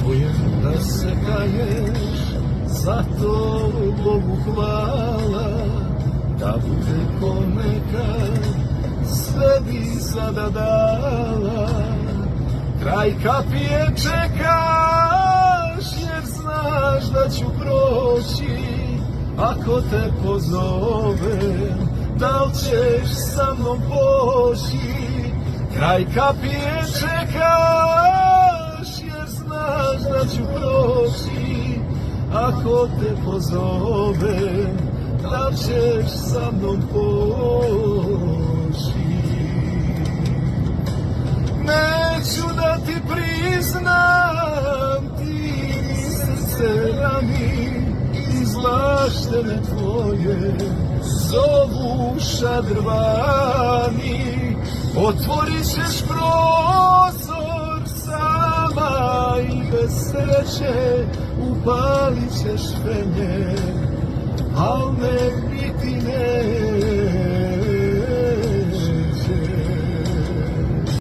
Čujem da se kaješ, zato Bogu hvala, da bude ko nekad, sve bi sada dala. Kraj kapije čekaš, jer znaš da ću proći, ako te pozovem, da li ćeš sa mnom poći? Kraj kapije čekaš, jer znaš da ću proći, ako te pozovem, da li ćeš sa mnom poći? Neću da ti priznam, ti mi srce rani, izlaštene tvoje zovu šadrvani. Otvorit ćeš prozor sama i bez sreće upalit ćeš penje, al me biti neće.